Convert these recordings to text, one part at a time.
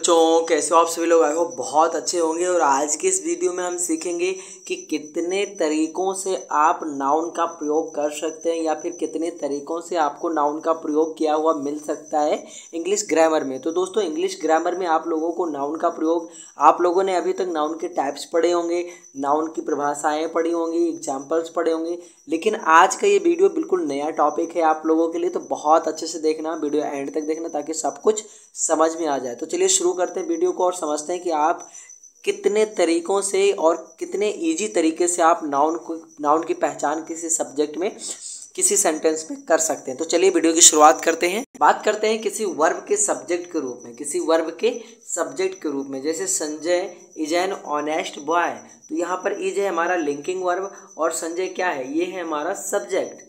बच्चों, कैसे हो आप सभी लोग? आए हो बहुत अच्छे होंगे। और आज के इस वीडियो में हम सीखेंगे कि कितने तरीकों से आप नाउन का प्रयोग कर सकते हैं या फिर कितने तरीकों से आपको नाउन का प्रयोग किया हुआ मिल सकता है इंग्लिश ग्रामर में। तो दोस्तों, इंग्लिश ग्रामर में आप लोगों को नाउन का प्रयोग, आप लोगों ने अभी तक नाउन के टाइप्स पढ़े होंगे, नाउन की परिभाषाएं पढ़ी होंगी, एग्जाम्पल्स पढ़े होंगे, लेकिन आज का ये वीडियो बिल्कुल नया टॉपिक है आप लोगों के लिए। तो बहुत अच्छे से देखना, वीडियो एंड तक देखना ताकि सब कुछ समझ में आ जाए। तो चलिए शुरू करते हैं वीडियो को और समझते हैं कि आप कितने तरीकों से और कितने इजी तरीके से आप नाउन की पहचान किसी सब्जेक्ट में, किसी सेंटेंस में कर सकते हैं। तो चलिए वीडियो की शुरुआत करते हैं। बात करते हैं किसी वर्ब के सब्जेक्ट के रूप में, किसी वर्ब के सब्जेक्ट के रूप में। जैसे Sanjay is an honest boy, तो यहाँ पर इज है हमारा लिंकिंग वर्ब और संजय क्या है, ये है हमारा सब्जेक्ट।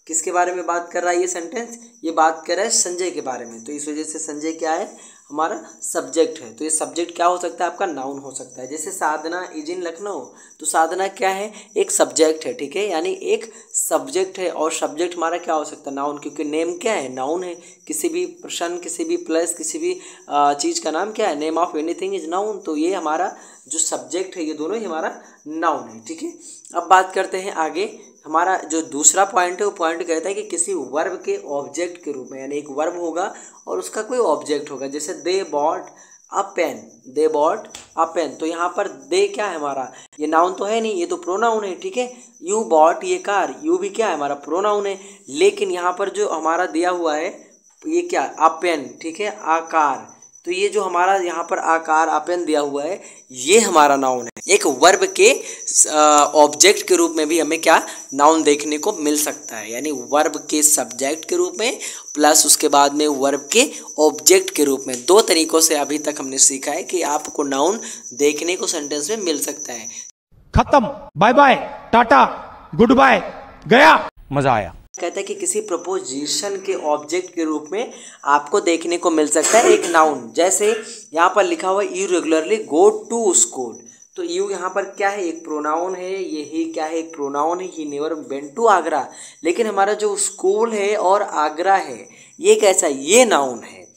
किसके बारे में बात कर रहा है ये सेंटेंस? ये बात कर रहा है संजय के बारे में। तो इस वजह से संजय क्या है, हमारा सब्जेक्ट है। तो ये सब्जेक्ट क्या हो सकता है, आपका नाउन हो सकता है। जैसे साधना इज इन लखनऊ, तो साधना क्या है, एक सब्जेक्ट है, ठीक है, यानी एक सब्जेक्ट है। और सब्जेक्ट हमारा क्या हो सकता है, नाउन, क्योंकि नेम क्या है, नाउन है। किसी भी पर्सन, किसी भी प्लेस, किसी भी चीज़ का नाम क्या है, name of anything is noun. तो ये हमारा जो सब्जेक्ट है, ये दोनों ही हमारा नाउन है, ठीक है। अब बात करते हैं आगे। हमारा जो दूसरा पॉइंट है वो पॉइंट कहता है कि किसी वर्ब के ऑब्जेक्ट के रूप में, यानी एक वर्ब होगा और उसका कोई ऑब्जेक्ट होगा। जैसे they bought a pen, they bought a pen, तो यहाँ पर दे क्या है हमारा, ये नाउन तो है नहीं, ये तो प्रोनाउन है, ठीक है। यू बॉट ये कार, यू भी क्या है हमारा प्रोनाउन है, लेकिन यहाँ पर जो हमारा दिया हुआ है ये क्या, अ पेन, ठीक है, आकार। तो ये जो हमारा यहाँ पर आकार अपेन दिया हुआ है, ये हमारा नाउन है। एक वर्ब के ऑब्जेक्ट के रूप में भी हमें क्या, नाउन देखने को मिल सकता है, यानी वर्ब के सब्जेक्ट के रूप में प्लस उसके बाद में वर्ब के ऑब्जेक्ट के रूप में। दो तरीकों से अभी तक हमने सीखा है कि आपको नाउन देखने को सेंटेंस में मिल सकता है। खत्म, bye bye, tata, goodbye, गया, मजा आया। कहता है कि किसी प्रपोजिशन के ऑब्जेक्ट के रूप में आपको देखने को मिल सकता है एक नाउन। जैसे यहाँ पर लिखा हुआ you regularly go to school, तो यू यहाँ पर क्या है, एक प्रोनाउन है, ये ही क्या है, एक प्रोनाउन है। He never went to Agra, लेकिन हमारा जो स्कूल है और आगरा है ये कैसा है, ये नाउन है,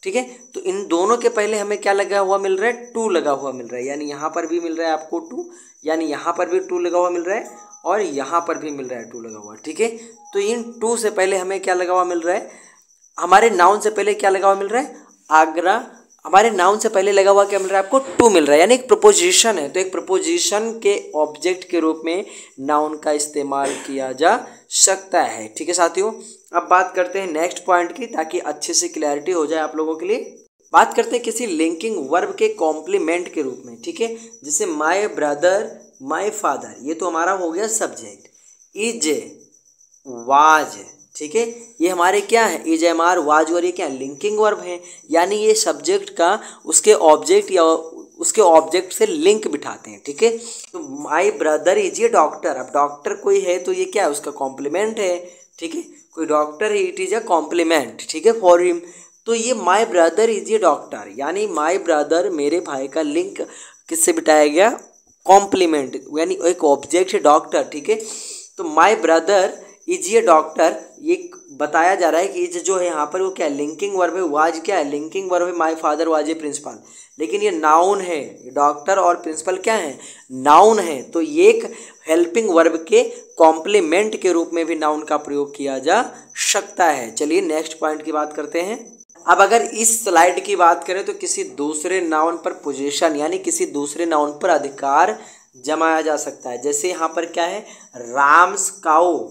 ठीक है। तो इन दोनों के पहले हमें क्या लगा हुआ मिल रहा है, टू लगा हुआ मिल रहा है, यानी यहाँ पर भी मिल रहा है आपको टू, यानी यहाँ पर भी टू लगा हुआ मिल रहा है और यहाँ पर भी मिल रहा है टू लगा हुआ, ठीक है। तो इन टू से पहले हमें क्या लगा हुआ मिल रहा है, हमारे नाउन से पहले क्या लगा हुआ मिल रहा है, आगरा। हमारे नाउन से पहले लगा हुआ क्या मिल रहा है आपको, टू मिल रहा है, यानी एक प्रपोजिशन है। तो एक प्रपोजिशन के ऑब्जेक्ट के रूप में नाउन का इस्तेमाल किया जा सकता है, ठीक है साथियों। अब बात करते हैं नेक्स्ट पॉइंट की, ताकि अच्छे से क्लैरिटी हो जाए आप लोगों के लिए। बात करते हैं किसी लिंकिंग वर्ब के कॉम्प्लीमेंट के रूप में, ठीक है। जैसे माय ब्रदर, माय फादर, ये तो हमारा हो गया सब्जेक्ट। इज, वाज, ठीक है, ये हमारे क्या है, इज, एम, आर, वाज, और ये क्या लिंकिंग वर्ब है, यानी ये सब्जेक्ट का उसके ऑब्जेक्ट या उसके ऑब्जेक्ट से लिंक बिठाते हैं, ठीक है। तो my brother is a doctor, अब डॉक्टर कोई है तो ये क्या है, उसका कॉम्प्लीमेंट है, ठीक है, कोई डॉक्टर है, इट इज अ कॉम्प्लीमेंट, ठीक है, फॉर हिम। तो ये my brother is a doctor, यानी माय ब्रदर, मेरे भाई का लिंक किससे बिठाया गया, कॉम्प्लीमेंट, यानी एक ऑब्जेक्ट है डॉक्टर, ठीक है। तो माय ब्रदर इज ये डॉक्टर, ये बताया जा रहा है कि इज जो है यहाँ पर वो क्या है, लिंकिंग वर्ब है। वाज क्या है, लिंकिंग वर्ब है। My father was a principal, लेकिन ये नाउन है, डॉक्टर और प्रिंसिपल क्या है, नाउन है। तो ये एक हेल्पिंग वर्ब के कॉम्प्लीमेंट के रूप में भी नाउन का प्रयोग किया जा सकता है। चलिए नेक्स्ट पॉइंट की बात करते हैं। अब अगर इस स्लाइड की बात करें तो किसी दूसरे नाउन पर पोजीशन, यानी किसी दूसरे नाउन पर अधिकार जमाया जा सकता है। जैसे यहाँ पर क्या है, राम्स काऊ,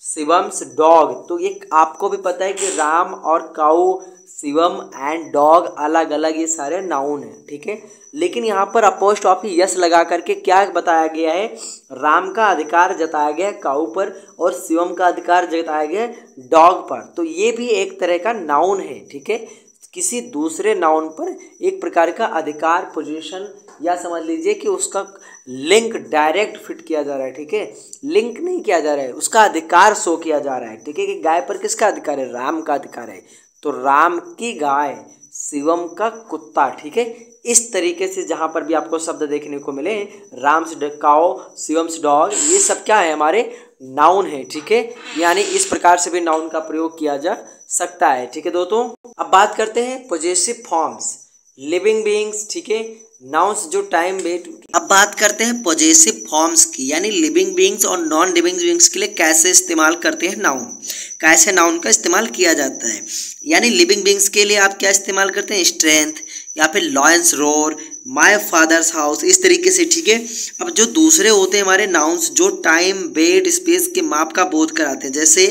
शिवम्स डॉग, तो ये आपको भी पता है कि राम और काऊ, शिवम एंड डॉग अलग अलग ये सारे नाउन हैं, ठीक है। लेकिन यहाँ पर अपोस्ट्रोफी यस लगा करके क्या बताया गया है, राम का अधिकार जताया गया है काऊ पर और शिवम का अधिकार जताया गया है डॉग पर। तो ये भी एक तरह का नाउन है, ठीक है। किसी दूसरे नाउन पर एक प्रकार का अधिकार, पोजीशन, या समझ लीजिए कि उसका लिंक डायरेक्ट फिट किया जा रहा है, ठीक है, लिंक नहीं किया जा रहा है, उसका अधिकार शो किया जा रहा है, ठीक है। कि गाय पर किसका अधिकार है, राम का अधिकार है, तो राम की गाय, शिवम का कुत्ता, ठीक है। इस तरीके से जहाँ पर भी आपको शब्द देखने को मिले, राम्स काओ, शिवम्स डॉग, ये सब क्या है, हमारे नाउन है, ठीक है। यानी इस प्रकार से भी नाउन का प्रयोग किया जा सकता है, ठीक है दोस्तों। अब बात करते हैं पॉजेसिव फॉर्म्स, लिविंग बीइंग्स, ठीक है, नाउन्स जो टाइम वेट। अब बात करते हैं पॉजेसिव फॉर्म्स की, यानी लिविंग बीइंग्स और नॉन लिविंग बीइंग्स के लिए कैसे इस्तेमाल करते हैं नाउन, कैसे नाउन का इस्तेमाल किया जाता है। यानी लिविंग बीइंग्स के लिए आप क्या इस्तेमाल करते हैं, स्ट्रेंथ या फिर lions roar, my father's house, इस तरीके से, ठीक है। अब जो दूसरे होते हैं हमारे नाउन्स जो टाइम वेट स्पेस के माप का बोध कराते हैं, जैसे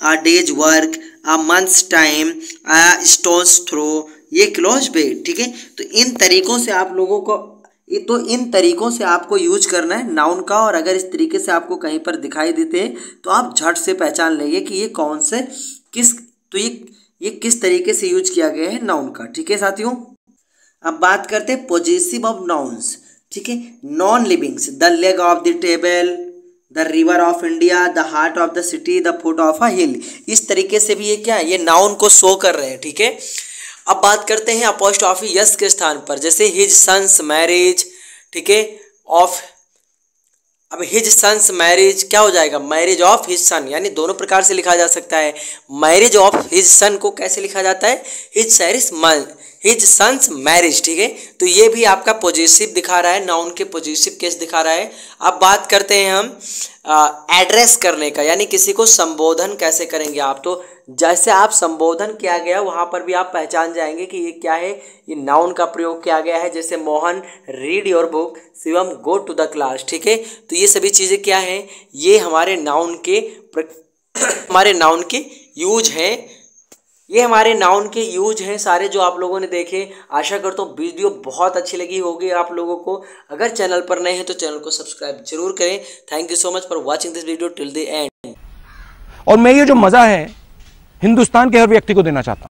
अ days work, a months time, a stone's throw, ये क्लोज वेट, ठीक है। तो इन तरीकों से आप लोगों को इन तरीकों से आपको यूज करना है नाउन का, और अगर इस तरीके से आपको कहीं पर दिखाई देते हैं तो आप झट से पहचान लेंगे कि ये कौन से ये किस तरीके से यूज किया गया है नाउन का, ठीक है साथियों। अब बात करते हैं पॉजेसिव ऑफ नाउन्स, ठीक है। Non livings, the leg of the table, the river of India, the heart of the city, the foot of a hill, इस तरीके से भी ये क्या है, ये नाउन को शो कर रहे हैं, ठीक है। अब बात करते हैं अपोस्ट्रोफी यस के स्थान पर, जैसे हिज सन्स मैरिज, ठीक है, ऑफ। अब हिज सन्स मैरिज क्या हो जाएगा, मैरिज ऑफ हिज सन, यानी दोनों प्रकार से लिखा जा सकता है। मैरिज ऑफ हिज सन को कैसे लिखा जाता है, हिज सन्स मैरिज, ठीक है। तो ये भी आपका पॉजेसिव दिखा रहा है, नाउन के पॉजेसिव केस दिखा रहा है। अब बात करते हैं हम एड्रेस करने का, यानी किसी को संबोधन कैसे करेंगे आप। तो जैसे आप संबोधन किया गया वहाँ पर भी आप पहचान जाएंगे कि ये क्या है, ये नाउन का प्रयोग किया गया है। जैसे Mohan read your book, Shivam go to the class, ठीक है। तो ये सभी चीज़ें क्या हैं, ये हमारे नाउन के यूज हैं, ये हमारे नाउन के यूज हैं सारे जो आप लोगों ने देखे। आशा करता हूँ वीडियो बहुत अच्छी लगी होगी आप लोगों को। अगर चैनल पर नए हैं तो चैनल को सब्सक्राइब जरूर करें। Thank you so much for watching this video till the end. और मैं ये जो मजा है हिंदुस्तान के हर व्यक्ति को देना चाहता हूं।